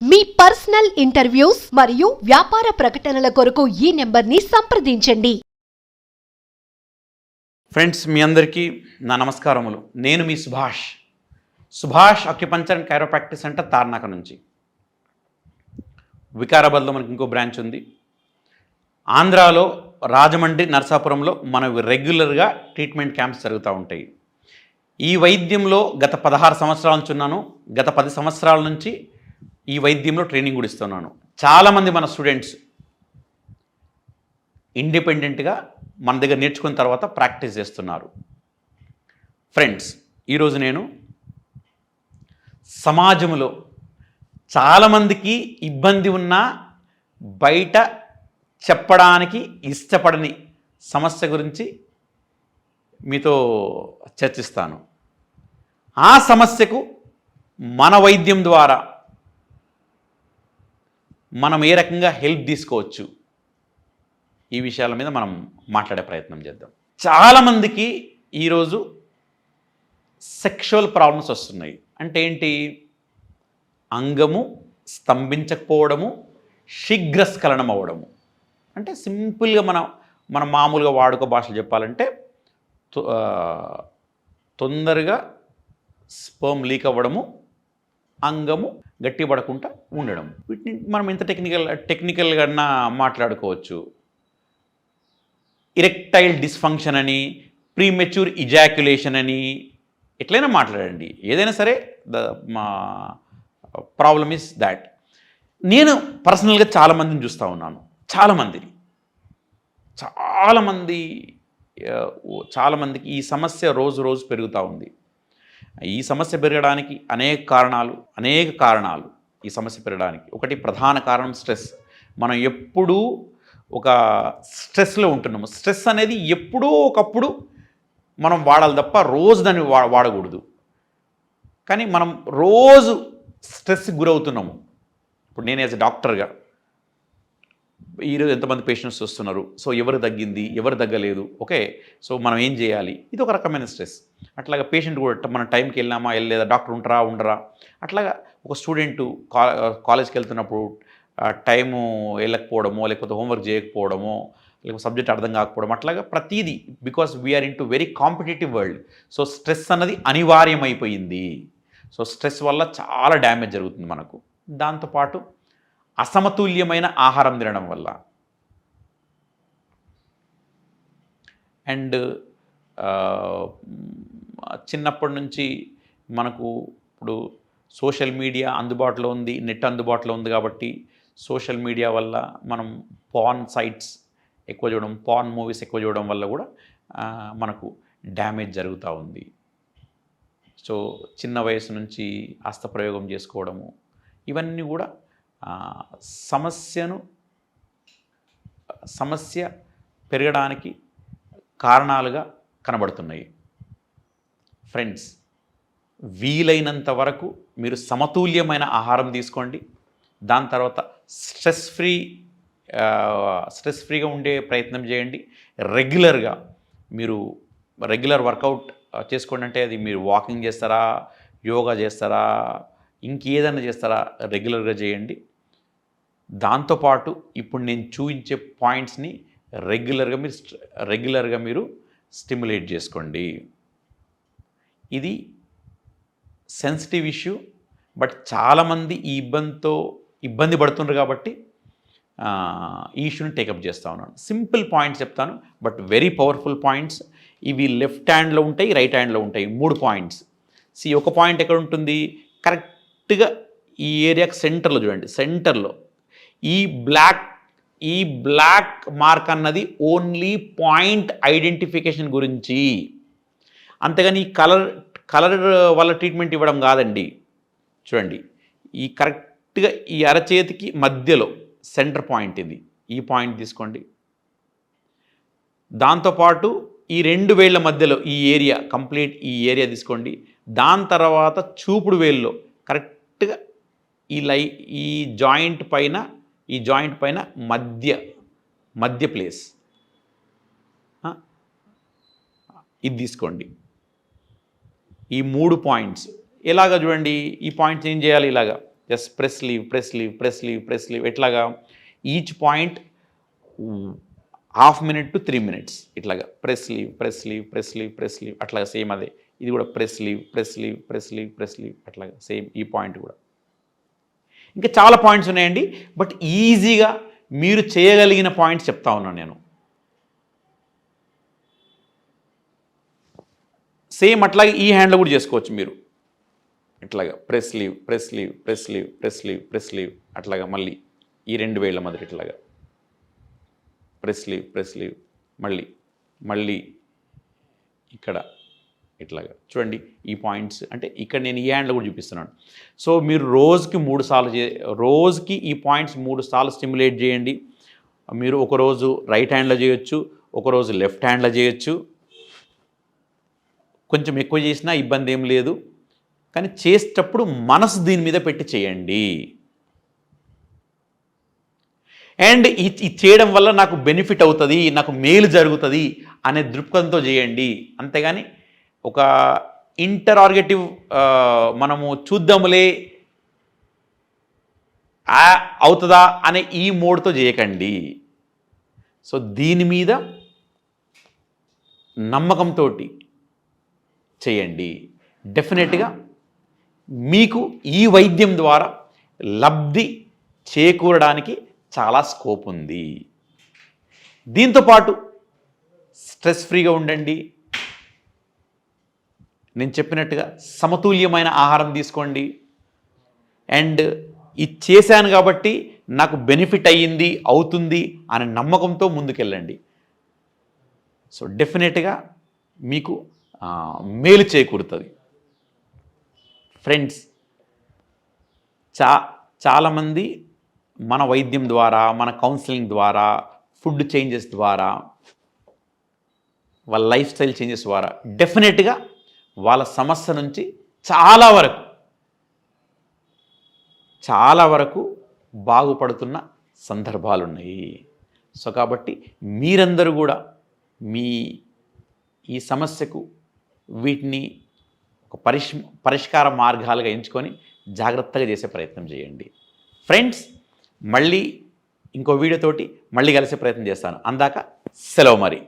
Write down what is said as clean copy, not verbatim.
మీ personal interviews మరియు వ్యాపార ప్రకటనల కొరకు ఈ నెంబర్ని సంప్రదించండి. ఫ్రెండ్స్, మీ అందరికీ నా నమస్కారములు. నేను మీ Subhash acupuncture and chiropractic center Tarnaka నుంచి. వికారాబాద్లో మనకి ఇంకో బ్రాంచ్ ఉంది. ఆంధ్రాలో రాజమండ్రి, నరసాపురంలో మనకు రెగ్యులర్గా ట్రీట్మెంట్ క్యాంప్స్ జరుగుతూ ఉంటాయి. ఈ వైద్యంలో గత 16 సంవత్సరాల నుంచి ఉన్నాను. గత 10 సంవత్సరాల నుంచి ఈ వైద్యంలో ట్రైనింగ్ కూడా ఇస్తున్నాను. చాలామంది మన స్టూడెంట్స్ ఇండిపెండెంట్గా మన దగ్గర నేర్చుకున్న తర్వాత ప్రాక్టీస్ చేస్తున్నారు. ఫ్రెండ్స్, ఈరోజు నేను సమాజంలో చాలామందికి ఇబ్బంది ఉన్నా బయట చెప్పడానికి ఇష్టపడని సమస్య గురించి మీతో చర్చిస్తాను. ఆ సమస్యకు మన వైద్యం ద్వారా మనం ఏ రకంగా హెల్ప్ తీసుకోవచ్చు, ఈ విషయాల మీద మనం మాట్లాడే ప్రయత్నం చేద్దాం. చాలామందికి ఈరోజు సెక్షువల్ ప్రాబ్లమ్స్ వస్తున్నాయి. అంటే ఏంటి? అంగము స్తంభించకపోవడము, శీఘ్రస్ఖలనం అవ్వడము. అంటే సింపుల్గా మన మామూలుగా వాడుక భాషలు చెప్పాలంటే తొందరగా స్పర్మ్ లీక్ అవ్వడము, అంగము గట్టిపడకుండా ఉండడం. వీటిని మనం ఎంత టెక్నికల్గా మాట్లాడుకోవచ్చు. ఇరెక్టైల్ డిస్ఫంక్షన్ అని, ప్రీమెచ్యూర్ ఇజాక్యులేషన్ అని, ఎట్లయినా మాట్లాడండి. ఏదైనా సరే మా ప్రాబ్లమ్ ఇస్ దాట్. నేను పర్సనల్గా చాలామందిని చూస్తూ ఉన్నాను. చాలామందికి ఈ సమస్య రోజు రోజు పెరుగుతూ ఉంది. ఈ సమస్య పెరగడానికి అనేక కారణాలు ఈ సమస్య పెరగడానికి. ఒకటి ప్రధాన కారణం స్ట్రెస్. మనం ఎప్పుడూ ఒక స్ట్రెస్లో ఉంటున్నాము. స్ట్రెస్ అనేది ఎప్పుడో ఒకప్పుడు మనం వాడాలి తప్ప రోజు దాన్ని వాడకూడదు. కానీ మనం రోజు స్ట్రెస్కి గురవుతున్నాము. ఇప్పుడు నేను యాజ్ ఎ డాక్టర్గా ఈరోజు ఎంతమంది పేషెంట్స్ వస్తున్నారు, సో ఎవరు తగ్గింది, ఎవరు తగ్గలేదు, ఓకే, సో మనం ఏం చేయాలి, ఇది ఒక రకమైన స్ట్రెస్. అట్లాగా పేషెంట్ కూడా మన టైంకి వెళ్ళామా వెళ్ళలేదా, డాక్టర్ ఉండరా. అట్లాగా ఒక స్టూడెంట్ కాలేజ్కి వెళ్తున్నప్పుడు టైము వెళ్ళకపోవడమో, లేకపోతే హోంవర్క్ చేయకపోవడమో, లేకపోతే సబ్జెక్ట్ అర్థం కాకపోవడం, అట్లాగా ప్రతిదీ. Because we are in to very competitive world. So stress అన్నది అనివార్యమైపోయింది. సో స్ట్రెస్ వల్ల చాలా డ్యామేజ్ జరుగుతుంది మనకు. దాంతోపాటు అసమతుల్యమైన ఆహారం తినడం వల్ల, అండ్ చిన్నప్పటి నుంచి మనకు ఇప్పుడు సోషల్ మీడియా అందుబాటులో ఉంది, నెట్ అందుబాటులో ఉంది. కాబట్టి సోషల్ మీడియా వల్ల మనం పార్న్ సైట్స్ ఎక్కువ చూడడం, పార్న్ మూవీస్ ఎక్కువ చూడడం వల్ల కూడా మనకు డ్యామేజ్ జరుగుతూ ఉంది. సో చిన్న వయసు నుంచి హస్తప్రయోగం చేసుకోవడము, ఇవన్నీ కూడా సమస్య పెరగడానికి కారణాలుగా కనబడుతున్నాయి. ఫ్రెండ్స్, వీలైనంత వరకు మీరు సమతుల్యమైన ఆహారం తీసుకోండి. దాని తర్వాత స్ట్రెస్ ఫ్రీగా ఉండే ప్రయత్నం చేయండి. రెగ్యులర్ వర్కౌట్ చేసుకోండి. అంటే అది మీరు వాకింగ్ చేస్తారా, యోగా చేస్తారా, ఇంకేదైనా చేస్తారా, రెగ్యులర్గా చేయండి. దాంతోపాటు ఇప్పుడు నేను చూపించే పాయింట్స్ని రెగ్యులర్గా మీరు స్టిమ్యులేట్ చేసుకోండి. ఇది సెన్సిటివ్ ఇష్యూ, బట్ చాలామంది ఈ ఇబ్బంది పడుతున్నారు కాబట్టి ఈ ఇష్యూని టేకప్ చేస్తూ ఉన్నాను. సింపుల్ పాయింట్స్ చెప్తాను, బట్ వెరీ పవర్ఫుల్ పాయింట్స్. ఇవి లెఫ్ట్ హ్యాండ్లో ఉంటాయి, రైట్ హ్యాండ్లో ఉంటాయి. 3 పాయింట్స్. ఒక పాయింట్ ఎక్కడ ఉంటుంది? కరెక్ట్గా ఈ ఏరియాకి సెంటర్లో చూడండి. సెంటర్లో ఈ బ్లాక్ మార్క్ అన్నది ఓన్లీ పాయింట్ ఐడెంటిఫికేషన్ గురించి, అంతేగాని కలర్ వల్ల ట్రీట్మెంట్ ఇవ్వడం కాదండి. చూడండి, ఈ కరెక్ట్గా ఈ అరచేతికి మధ్యలో సెంటర్ పాయింట్ ఇది. ఈ పాయింట్ తీసుకోండి. దాంతోపాటు ఈ 2 వేళ్ల మధ్యలో ఈ ఏరియా, కంప్లీట్ ఈ ఏరియా తీసుకోండి. దాని తర్వాత చూపుడు వేల్లో కరెక్ట్గా ఈ జాయింట్ పైన మధ్య ప్లేస్ ఇది తీసుకోండి. ఈ 3 పాయింట్స్ ఎలాగ చూడండి. ఈ పాయింట్స్ ఏం చేయాలి? ఇలాగా just press leave press leave press leave press leave. ఎట్లాగా each point 1/2 minute to 3 minutes ఇట్లాగా press leave press leave press leave press leave అట్లాగా సేమ్ అదే. ఇది కూడా press leave press leave press leave press leave అట్లాగా same ఈ point కూడా. ఇంకా చాలా పాయింట్స్ ఉన్నాయండి, బట్ ఈజీగా మీరు చేయగలిగిన పాయింట్స్ చెప్తా ఉన్నాను నేను. సేమ్ అట్లాగే ఈ హ్యాండ్లో కూడా చేసుకోవచ్చు మీరు. ఇట్లాగా press leave press leave press leave press leave press leave అట్లాగా మళ్ళీ ఈ 2 వేళ్ళ మధ్య ఇట్లాగా ప్రెస్ లీవ్ ప్రెస్ లీవ్ మళ్ళీ మళ్ళీ ఇక్కడ ఇట్లాగా చూడండి. ఈ పాయింట్స్ అంటే ఇక్కడ నేను ఈ హ్యాండ్లో కూడా చూపిస్తున్నాను. సో మీరు రోజుకి 3 సార్లు రోజుకి ఈ పాయింట్స్ 3 సార్లు స్టిమ్యులేట్ చేయండి. మీరు ఒకరోజు రైట్ హ్యాండ్లో చేయొచ్చు, ఒకరోజు లెఫ్ట్ హ్యాండ్లో చేయొచ్చు. కొంచెం ఎక్కువ చేసినా ఇబ్బంది ఏం లేదు, కానీ చేసేటప్పుడు మనసు దీని మీద పెట్టి చేయండి. అండ్ ఇది చేయడం వల్ల నాకు బెనిఫిట్ అవుతుంది, నాకు మేలు జరుగుతుంది అనే దృక్పథంతో చేయండి. అంతేగాని ఒక ఇంటరాగేటివ్ మనము చూద్దాములే అవుతుందా అనే ఈ మోడ్తో చేయకండి. సో దీని మీద నమ్మకంతో చేయండి. డెఫినెట్గా మీకు ఈ వైద్యం ద్వారా లబ్ధి చేకూరడానికి చాలా స్కోప్ ఉంది. దీంతోపాటు స్ట్రెస్ ఫ్రీగా ఉండండి. నేను చెప్పినట్టుగా సమతుల్యమైన ఆహారం తీసుకోండి. అండ్ ఇది చేశాను కాబట్టి నాకు బెనిఫిట్ అయ్యింది అవుతుంది అనే నమ్మకంతో ముందుకెళ్ళండి. సో డెఫినెట్గా మీకు మేలు చేకూరుతుంది. ఫ్రెండ్స్, చాలామంది మన వైద్యం ద్వారా, మన కౌన్సిలింగ్ ద్వారా, ఫుడ్ చేంజెస్ ద్వారా, వాళ్ళ లైఫ్ స్టైల్ చేంజెస్ ద్వారా డెఫినెట్గా వాళ్ళ సమస్య నుంచి చాలా వరకు బాగుపడుతున్న సందర్భాలు ఉన్నాయి. సో కాబట్టి మీరందరూ కూడా మీ ఈ సమస్యకు వీటిని ఒక పరిష్కార మార్గాలుగా ఎంచుకొని జాగ్రత్తగా చేసే ప్రయత్నం చేయండి. ఫ్రెండ్స్, మళ్ళీ ఇంకో వీడియోతోటి మళ్ళీ కలిసే ప్రయత్నం చేస్తాను. అందాక సెలవు మరి.